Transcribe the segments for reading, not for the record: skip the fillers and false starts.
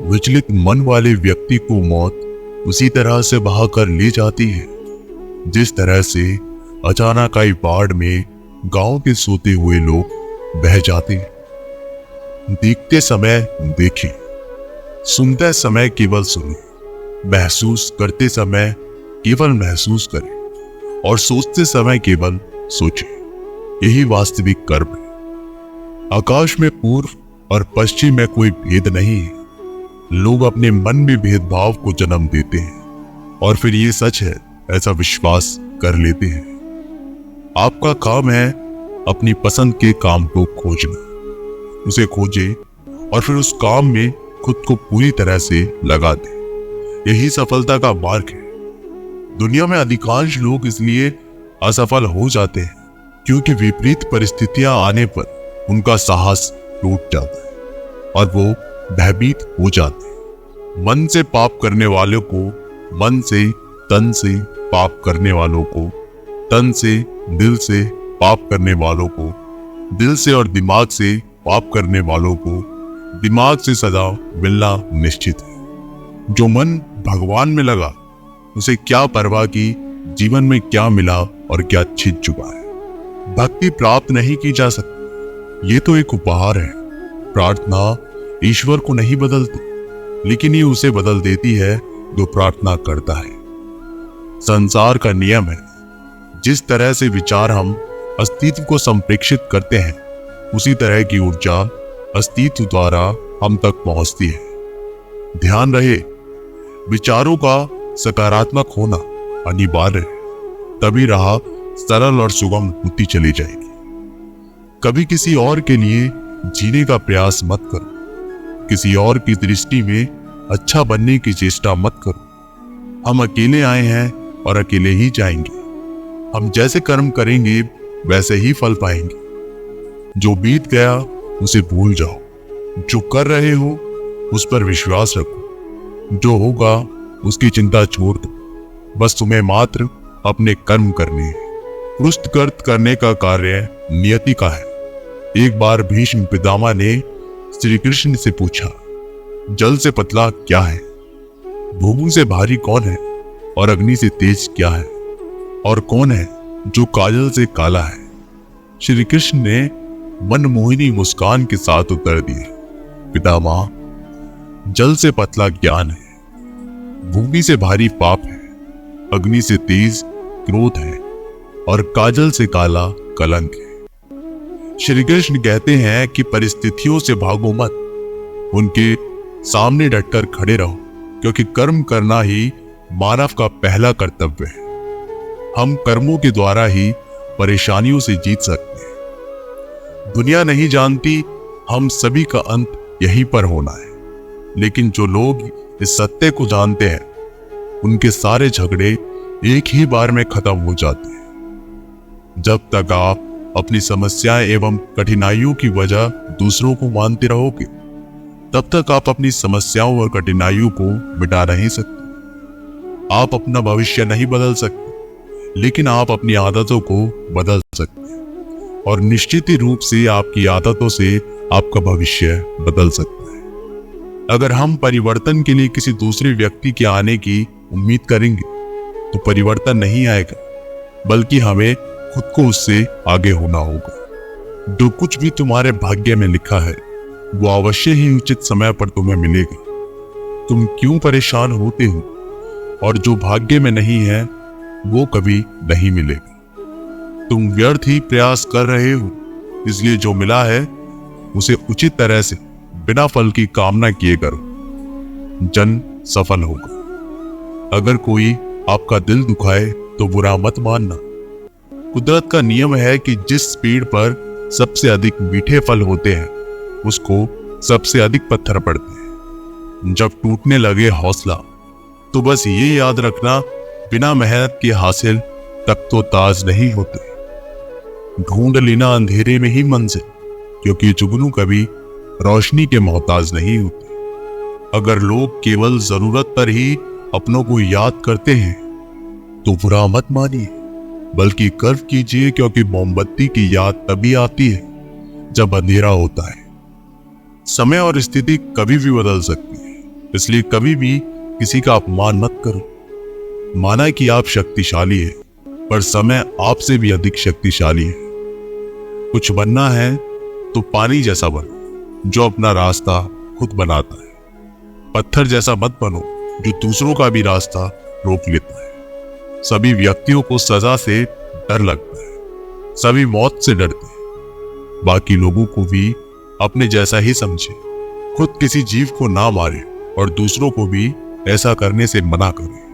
विचलित मन वाले व्यक्ति को मौत उसी तरह से बहा कर ले जाती है जिस तरह से अचानक आई बाढ़ में गांव के सोते हुए लोग बह जाते हैं। देखते समय देखें, सुनते समय केवल सुने, महसूस करते समय केवल महसूस करें और सोचते समय केवल सोचें। यही वास्तविक कर्म है। आकाश में पूर्व और पश्चिम में कोई भेद नहीं है। लोग अपने मन में भेदभाव को जन्म देते हैं और फिर ये सच है ऐसा विश्वास कर लेते हैं। आपका काम है अपनी पसंद के काम को खोजना, उसे खोजें और फिर उस काम में खुद को पूरी तरह से लगा दें। यही सफलता का मार्ग है। दुनिया में अधिकांश लोग इसलिए असफल हो जाते हैं क्योंकि विपरीत परिस्थितियां आने पर उनका साहस टूट जाता है और वो भयभीत हो जाते हैं। मन से पाप करने वालों को मन से, तन से पाप करने वालों को तन से, दिल से पाप करने वालों को दिल से और दिमाग से पाप करने वालों को दिमाग से सजा मिलना निश्चित है। जो मन भगवान में लगा उसे क्या परवाह की जीवन में क्या मिला और क्या छिप चुका है। भक्ति प्राप्त नहीं की जा सकती, ये तो एक उपहार है। प्रार्थना ईश्वर को नहीं बदलती, लेकिन ये उसे बदल देती है जो प्रार्थना करता है। संसार का नियम है, जिस तरह से विचार हम अस्तित्व को संप्रेषित करते हैं उसी तरह की ऊर्जा अस्तित्व द्वारा हम तक पहुंचती है। ध्यान रहे, विचारों का सकारात्मक होना अनिवार्य है, तभी राह सरल और सुगम होती चली जाएगी। कभी किसी और के लिए जीने का प्रयास मत करो, किसी और की दृष्टि में अच्छा बनने की चेष्टा मत करो। हम अकेले आए हैं और अकेले ही जाएंगे। हम जैसे कर्म करेंगे वैसे ही फल पाएंगे। जो बीत गया उसे भूल जाओ, जो कर रहे हो उस पर विश्वास रखो, जो होगा उसकी चिंता छोड़ दो। बस तुम्हें मात्र अपने कर्म करने हैं। पृष्ठकृत करने का कार्य नियति का है। एक बार भीष्म पितामह ने श्री कृष्ण से पूछा, जल से पतला क्या है, भूमि से भारी कौन है और अग्नि से तेज क्या है, और कौन है जो काजल से काला है। श्री कृष्ण ने मनमोहिनी मुस्कान के साथ उत्तर दिए, पितामह, जल से पतला ज्ञान है, भूमि से भारी पाप है, अग्नि से तेज क्रोध है और काजल से काला कलंक है। श्री कृष्ण कहते हैं कि परिस्थितियों से भागो मत, उनके सामने डटकर खड़े रहो, क्योंकि कर्म करना ही मानव का पहला कर्तव्य है। हम कर्मों के द्वारा ही परेशानियों से जीत सकते हैं। दुनिया नहीं जानती हम सभी का अंत यहीं पर होना है, लेकिन जो लोग इस सत्य को जानते हैं उनके सारे झगड़े एक ही बार में खत्म हो जाते हैं। जब तक आप अपनी समस्याएं एवं कठिनाइयों की वजह दूसरों को मानते रहोगे, तब तक आप अपनी समस्याओं और कठिनाइयों को मिटा नहीं सकते। आप अपना भविष्य नहीं बदल सकते, लेकिन आप अपनी आदतों को बदल सकते हैं और निश्चित ही रूप से आपकी आदतों से आपका भविष्य बदल सकता है। अगर हम परिवर्तन के लिए किसी दूसरे व्यक्ति के आने की उम्मीद करेंगे तो परिवर्तन नहीं आएगा, बल्कि हमें खुद को उससे आगे होना होगा। जो कुछ भी तुम्हारे भाग्य में लिखा है वो अवश्य ही उचित समय पर तुम्हें मिलेगा। तुम क्यों परेशान होते हो? और जो भाग्य में नहीं है वो कभी नहीं मिलेगा। तुम व्यर्थ ही प्रयास कर रहे हो, इसलिए जो मिला है उसे उचित तरह से बिना फल की कामना किए करो, जन सफल होगा। अगर कोई आपका दिल दुखाए तो बुरा मत मानना। कुदरत का नियम है कि जिस पेड़ पर सबसे अधिक मीठे फल होते हैं उसको सबसे अधिक पत्थर पड़ते हैं। जब टूटने लगे हौसला तो बस ये याद रखना, बिना मेहनत के हासिल तक तो ताज नहीं होते। ढूंढ लेना अंधेरे में ही मंजिल, क्योंकि जुगनू कभी रोशनी के मोहताज नहीं होते। अगर लोग केवल जरूरत पर ही अपनों को याद करते हैं तो बुरा मत मानिए, बल्कि कर्व कीजिए, क्योंकि मोमबत्ती की याद तभी आती है जब अंधेरा होता है। समय और स्थिति कभी भी बदल सकती है, इसलिए कभी भी किसी का अपमान मत करो। माना कि आप शक्तिशाली है, पर समय आपसे भी अधिक शक्तिशाली है। कुछ बनना है तो पानी जैसा बनो, जो अपना रास्ता खुद बनाता है। पत्थर जैसा मत बनो, जो दूसरों का भी रास्ता रोक लेता है। सभी व्यक्तियों को सजा से डर लगता है, सभी मौत से डरते हैं। बाकी लोगों को भी अपने जैसा ही समझे। खुद किसी जीव को ना मारे और दूसरों को भी ऐसा करने से मना करे।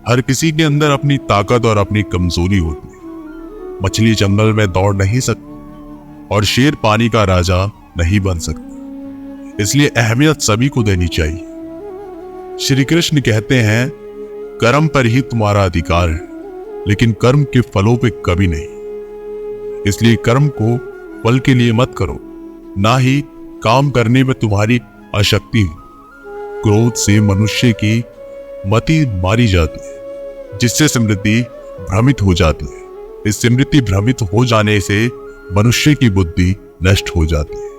हर किसी के अंदर अपनी ताकत और अपनी कमजोरी होती है। मछली जंगल में दौड़ नहीं सकती और शेर पानी का राजा नहीं बन सकता। इसलिए अहमियत सभी को देनी चाहिए। श्री कृष्ण कहते हैं, कर्म पर ही तुम्हारा अधिकार है, लेकिन कर्म के फलों पे कभी नहीं। इसलिए कर्म को फल के लिए मत करो, ना ही काम करने में तुम्हारी अशक्ति हो। क्रोध से मनुष्य की मति मारी जाती है, जिससे स्मृति भ्रमित हो जाती है। इस स्मृति भ्रमित हो जाने से मनुष्य की बुद्धि नष्ट हो जाती है,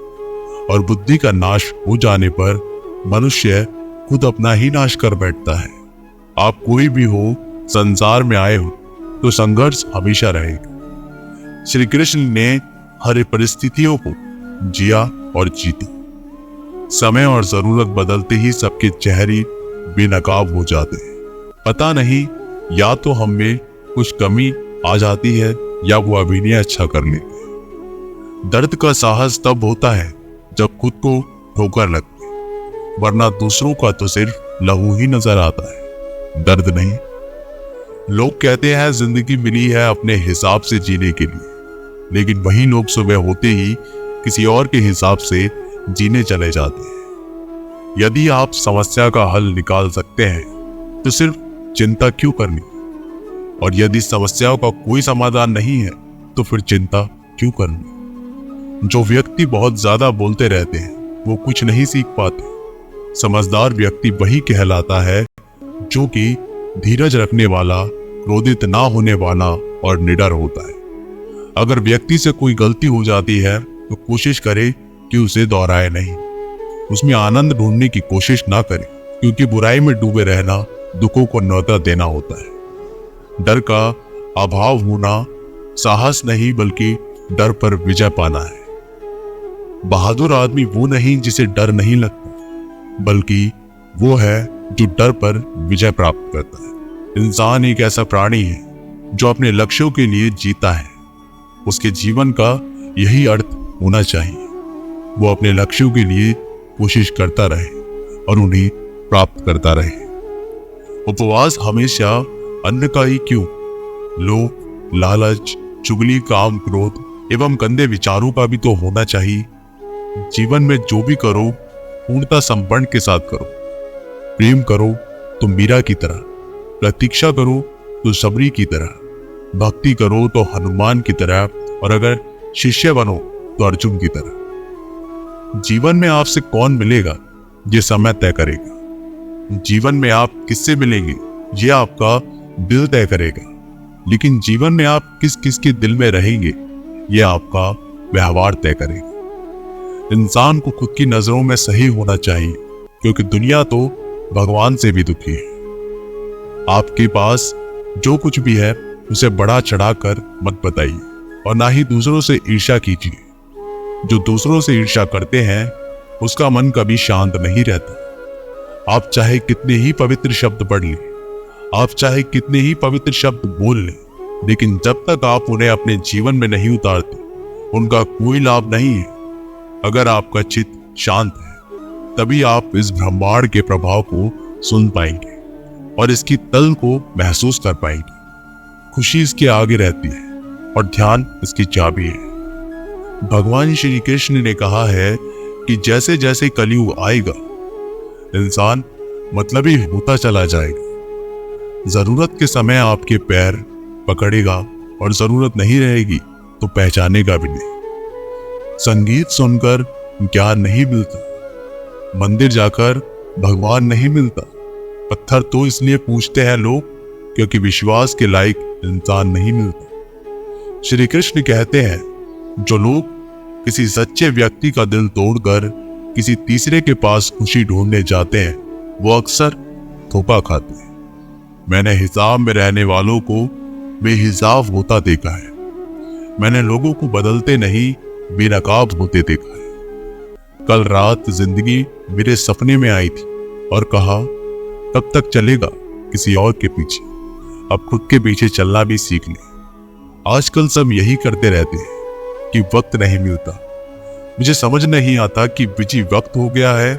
और बुद्धि का नाश हो जाने पर मनुष्य खुद अपना ही नाश कर बैठता है। आप कोई भी हो, संसार में आए हो तो संघर्ष हमेशा रहेगा। श्री कृष्ण ने हर परिस्थितियों को जिया और जीती। समय और जरूरत बदलते ही सबके चेहरे बेनकाब हो जाते हैं। पता नहीं, या तो हम में कुछ कमी आ जाती है या वो अभिनय अच्छा कर लेते हैं। दर्द का साहस तब होता है जब खुद को ठोकर लगती है, वरना दूसरों का तो सिर्फ लहू ही नजर आता है, दर्द नहीं। लोग कहते हैं जिंदगी मिली है अपने हिसाब से जीने के लिए, लेकिन वही लोग सुबह होते ही किसी और के हिसाब से जीने चले जाते हैं। यदि आप समस्या का हल निकाल सकते हैं तो सिर्फ चिंता क्यों करनी, और यदि समस्याओं का कोई समाधान नहीं है तो फिर चिंता क्यों करनी। जो व्यक्ति बहुत ज्यादा बोलते रहते हैं वो कुछ नहीं सीख पाते। समझदार व्यक्ति वही कहलाता है जो कि धीरज रखने वाला, क्रोधित ना होने वाला और निडर होता है। अगर व्यक्ति से कोई गलती हो जाती है तो कोशिश करे कि उसे दोहराए नहीं, उसमें आनंद ढूंढने की कोशिश ना करे, क्योंकि बुराई में डूबे रहना दुखों को न्योता देना होता है। डर का अभाव होना साहस नहीं बल्कि डर पर विजय पाना है। बहादुर आदमी वो नहीं जिसे डर नहीं लगता, बल्कि वो है जो डर पर विजय प्राप्त करता है। इंसान एक ऐसा प्राणी है जो अपने लक्ष्यों के लिए जीता है। उसके जीवन का यही अर्थ होना चाहिए। वो अपने लक्ष्यों के लिए कोशिश करता रहे और उन्हें प्राप्त करता रहे। उपवास हमेशा अन्न का ही क्यों, लोभ, लालच, चुगली, काम, क्रोध एवं गंदे विचारों का भी तो होना चाहिए। जीवन में जो भी करो पूर्णता संपन्न के साथ करो। प्रेम करो तो मीरा की तरह, प्रतीक्षा करो तो सबरी की तरह, भक्ति करो तो हनुमान की तरह, और अगर शिष्य बनो तो अर्जुन की तरह। जीवन में आपसे कौन मिलेगा ये समय तय करेगा। जीवन में आप किससे मिलेंगे ये आपका दिल तय करेगा। लेकिन जीवन में आप किस किस के दिल में रहेंगे ये आपका व्यवहार तय करेगा। इंसान को खुद की नजरों में सही होना चाहिए, क्योंकि दुनिया तो भगवान से भी दुखी है। आपके पास जो कुछ भी है उसे बढ़ा चढ़ाकर मत बताइए, और ना ही दूसरों से ईर्ष्या कीजिए। जो दूसरों से ईर्ष्या करते हैं उसका मन कभी शांत नहीं रहता। आप चाहे कितने ही पवित्र शब्द पढ़ लें, आप चाहे कितने ही पवित्र शब्द बोल लें, लेकिन जब तक आप उन्हें अपने जीवन में नहीं उतारते उनका कोई लाभ नहीं है। अगर आपका चित्त शांत है तभी आप इस ब्रह्मांड के प्रभाव को सुन पाएंगे और इसकी तल को महसूस कर पाएंगे। खुशी इसके आगे रहती है और ध्यान इसकी चाबी है। भगवान श्री कृष्ण ने कहा है कि जैसे जैसे कलयुग आएगा इंसान मतलबी होता चला जाएगा। जरूरत के समय आपके पैर पकड़ेगा और जरूरत नहीं रहेगी तो पहचानेगा भी नहीं। संगीत सुनकर ज्ञान नहीं मिलता, मंदिर जाकर भगवान नहीं मिलता। पत्थर तो इसलिए पूछते हैं लोग क्योंकि विश्वास के लायक इंसान नहीं मिलता। श्री कृष्ण कहते हैं जो लोग किसी सच्चे व्यक्ति का दिल तोड़कर किसी तीसरे के पास खुशी ढूंढने जाते हैं वो अक्सर धोखा खाते हैं। मैंने हिसाब में रहने वालों को बेहिसाब होता देखा है। मैंने लोगों को बदलते नहीं बेनकाब होते देखा है। कल रात जिंदगी मेरे सपने में आई थी और कहा, कब तक चलेगा किसी और के पीछे, अब खुद के पीछे चलना भी सीख ले। आजकल सब यही करते रहते हैं कि वक्त नहीं मिलता। मुझे समझ नहीं आता कि बिजी वक्त हो गया है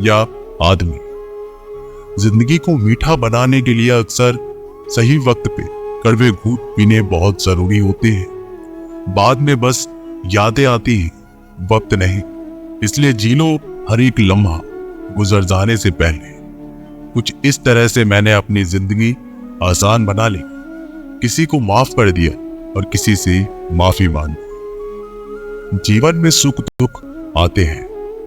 या आदमी। जिंदगी को मीठा बनाने के लिए अक्सर सही वक्त पे कड़वे घूंट पीने बहुत जरूरी होते हैं। बाद में बस यादें आती हैं, वक्त नहीं। इसलिए जी लो हर एक लम्हा गुजर जाने से पहले। कुछ इस तरह से मैंने अपनी जिंदगी आसान बना ली। किसी को माफ कर दिया और किसी से माफी मांगी। जीवन में सुख दुख आते हैं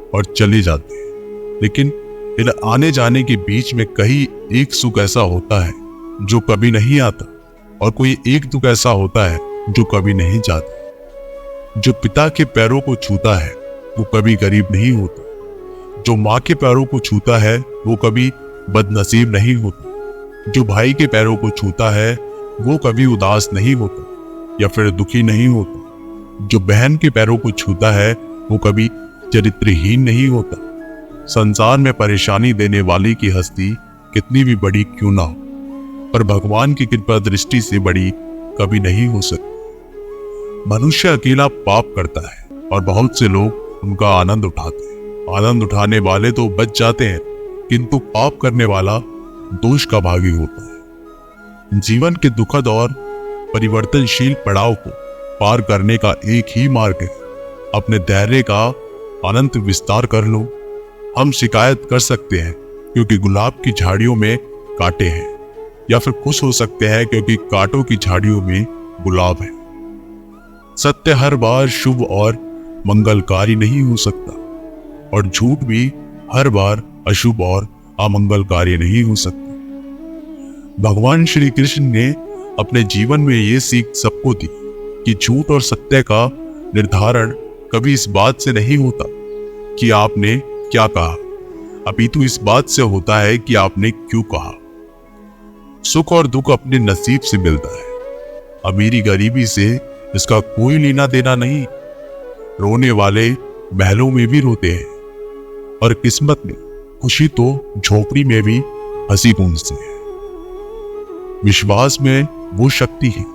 और चले जाते हैं, लेकिन इन आने जाने के बीच में कहीं एक सुख ऐसा होता है जो कभी नहीं आता और कोई एक दुख ऐसा होता है जो कभी नहीं जाता। जो पिता के पैरों को छूता है वो कभी गरीब नहीं होता। जो माँ के पैरों को छूता है वो कभी बदनसीब नहीं होता। जो भाई के पैरों को छूता है वो कभी उदास नहीं होता या फिर दुखी नहीं होता। जो बहन के पैरों को छूता है वो कभी चरित्रहीन नहीं होता। संसार में परेशानी देने वाले की हस्ती कितनी भी बड़ी क्यों ना हो, पर भगवान की कृपा दृष्टि से बड़ी कभी नहीं हो सकती। मनुष्य अकेला पाप करता है और बहुत से लोग उनका आनंद उठाते हैं। आनंद उठाने वाले तो बच जाते हैं, किंतु पाप करने वाला दोष का भागी होता है। जीवन के दुखद और परिवर्तनशील पड़ाव को पार करने का एक ही मार्ग है, अपने धैर्य का अनंत विस्तार कर लो। हम शिकायत कर सकते हैं क्योंकि गुलाब की झाड़ियों में कांटे हैं, या फिर खुश हो सकते हैं क्योंकि कांटों की झाड़ियों में गुलाब है। सत्य हर बार शुभ और मंगलकारी नहीं हो सकता और झूठ भी हर बार अशुभ और अमंगलकारी नहीं हो सकता। भगवान श्री कृष्ण ने अपने जीवन में ये सीख सबको दी कि झूठ और सत्य का निर्धारण कभी इस बात से नहीं होता कि आपने क्या कहा, अपितु इस बात से होता है कि आपने क्यों कहा। सुख और दुख अपने नसीब से मिलता है। अमीरी गरीबी से इसका कोई लेना देना नहीं। रोने वाले महलों में भी रोते हैं और किस्मत में खुशी तो झोपड़ी में भी हंसी गूंजती है। विश्वास में वो शक्ति है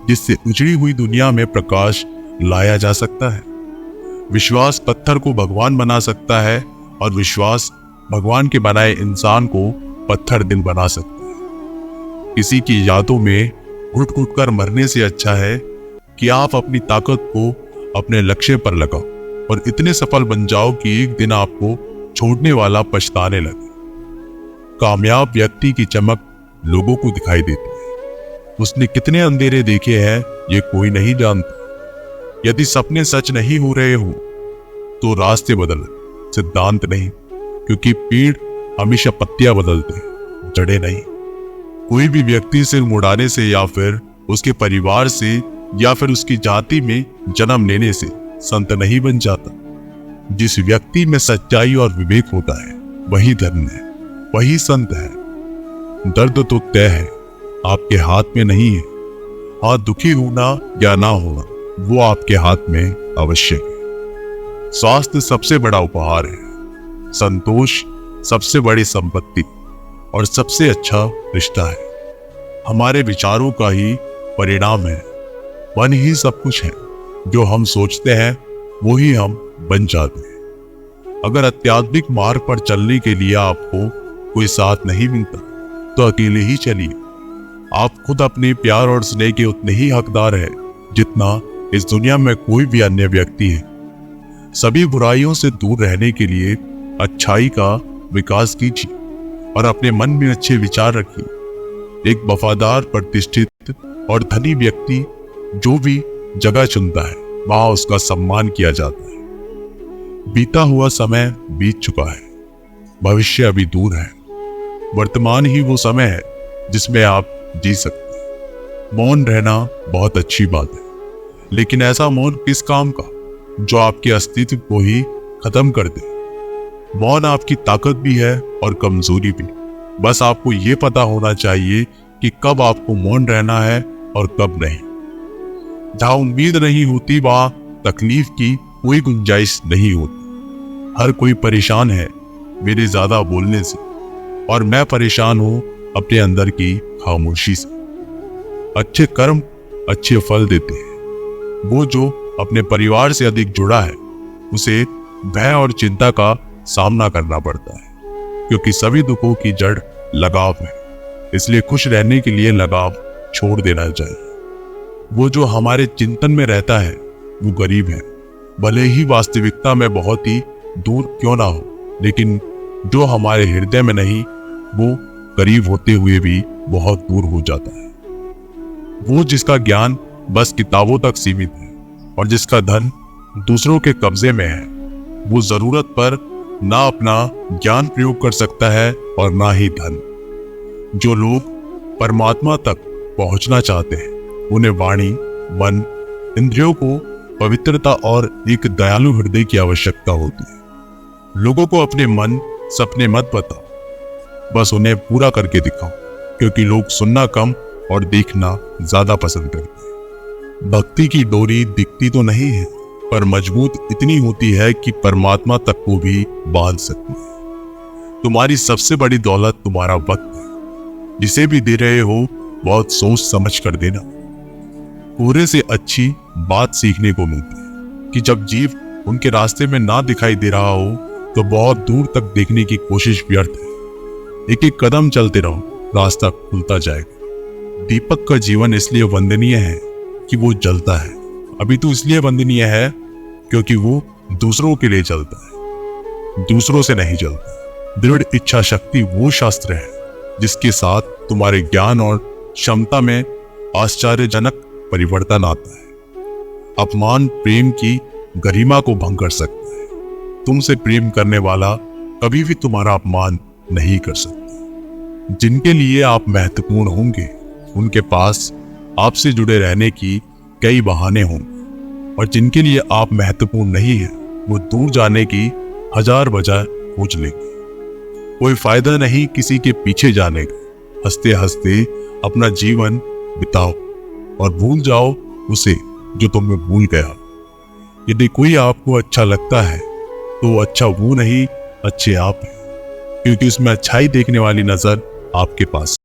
जिससे उजड़ी हुई दुनिया में प्रकाश लाया जा सकता है। विश्वास पत्थर को भगवान बना सकता है और विश्वास भगवान के बनाए इंसान को पत्थर दिल बना सकता है। किसी की यादों में घुट घुट कर मरने से अच्छा है कि आप अपनी ताकत को अपने लक्ष्य पर लगाओ और इतने सफल बन जाओ कि एक दिन आपको छोड़ने वाला पछताने लगे। कामयाब व्यक्ति की चमक लोगों को दिखाई देती है। उसने कितने अंधेरे देखे हैं ये कोई नहीं जानता। यदि सपने सच नहीं हो रहे हो तो रास्ते बदल, सिद्धांत नहीं, क्योंकि पेड़ हमेशा पत्तियां बदलते हैं, जड़ें नहीं। कोई भी व्यक्ति सिर मुड़ाने से या फिर उसके परिवार से या फिर उसकी जाति में जन्म लेने से संत नहीं बन जाता। जिस व्यक्ति में सच्चाई और विवेक होता है वही धर्म है, वही संत है। दर्द तो तय है, आपके हाथ में नहीं है। हाँ, दुखी होना या ना होना वो आपके हाथ में अवश्य है। स्वास्थ्य सबसे बड़ा उपहार है, संतोष सबसे बड़ी संपत्ति और सबसे अच्छा रिश्ता है। हमारे विचारों का ही परिणाम है। मन ही सब कुछ है। जो हम सोचते हैं वो ही हम बन जाते हैं। अगर आध्यात्मिक मार्ग पर चलने के लिए आपको कोई साथ नहीं मिलता तो अकेले ही चलिए। आप खुद अपने प्यार और स्नेह के उतने ही हकदार हैं जितना इस दुनिया में कोई भी अन्य व्यक्ति है। सभी बुराइयों से दूर रहने के लिए अच्छाई का विकास कीजिए और अपने मन में अच्छे विचार रखिए। एक वफादार, प्रतिष्ठित और धनी व्यक्ति जो भी जगह चुनता है वहां उसका सम्मान किया जाता है। बीता हुआ समय बीत चुका है, भविष्य अभी दूर है। वर्तमान ही वो समय है जिसमें आप जी सकते हैं। मौन रहना बहुत अच्छी बात है, लेकिन ऐसा मौन किस काम का जो आपके अस्तित्व को ही खत्म कर दे। मौन आपकी ताकत भी है और कमजोरी भी। बस आपको ये पता होना चाहिए कि कब आपको मौन रहना है और कब नहीं। जहां उम्मीद नहीं होती वहां तकलीफ की कोई गुंजाइश नहीं होती। हर कोई परेशान है मेरे ज्यादा बोलने से, और मैं परेशान हूं अपने अंदर की खामोशी से। अच्छे कर्म अच्छे फल देते हैं। वो जो अपने परिवार से अधिक जुड़ा है उसे भय और चिंता का सामना करना पड़ता है, क्योंकि सभी दुखों की जड़ लगाव है। इसलिए खुश रहने के लिए लगाव छोड़ देना चाहिए। वो जो हमारे चिंतन में रहता है वो गरीब है, भले ही वास्तविकता में बहुत ही दूर क्यों ना हो, लेकिन जो हमारे हृदय में नहीं वो करीब होते हुए भी बहुत दूर हो जाता है। वो जिसका ज्ञान बस किताबों तक सीमित है और जिसका धन दूसरों के कब्जे में है, वो जरूरत पर ना अपना ज्ञान प्रयोग कर सकता है और ना ही धन। जो लोग परमात्मा तक पहुंचना चाहते हैं उन्हें वाणी, मन, इंद्रियों को पवित्रता और एक दयालु हृदय की आवश्यकता होती है। लोगों को अपने मन सपने मत बताओ, बस उन्हें पूरा करके दिखाओ, क्योंकि लोग सुनना कम और देखना ज्यादा पसंद करते हैं। भक्ति की डोरी दिखती तो नहीं है, पर मजबूत इतनी होती है कि परमात्मा तक को भी बांध सकती है। तुम्हारी सबसे बड़ी दौलत तुम्हारा वक्त है। जिसे भी दे रहे हो बहुत सोच समझ कर देना। पूरे से अच्छी बात सीखने को मिलती है कि जब जीव उनके रास्ते में ना दिखाई दे रहा हो तो बहुत दूर तक देखने की कोशिश व्यर्थ है। एक एक कदम चलते रहो, रास्ता खुलता जाएगा। दीपक का जीवन इसलिए वंदनीय है कि वो जलता है। अभी तो इसलिए वंदनीय है क्योंकि वो दूसरों के लिए चलता है, दूसरों से नहीं चलता। दृढ़ इच्छा शक्ति वो शास्त्र है जिसके साथ तुम्हारे ज्ञान और क्षमता में आश्चर्यजनक परिवर्तन आता है। अपमान प्रेम की गरिमा को भंग कर सकता है। तुमसे प्रेम करने वाला कभी भी तुम्हारा अपमान नहीं कर सकता। जिनके लिए आप महत्वपूर्ण होंगे उनके पास आपसे जुड़े रहने की कई बहाने होंगे, और जिनके लिए आप महत्वपूर्ण नहीं है वो दूर जाने की हजार वजह खोज लेंगे। कोई फायदा नहीं किसी के पीछे जाने का। हंसते हंसते अपना जीवन बिताओ और भूल जाओ उसे जो तुम्हें भूल गया। यदि कोई आपको अच्छा लगता है तो अच्छा वो नहीं, अच्छे आप हैं, क्योंकि उसमें अच्छाई देखने वाली नजर आपके पास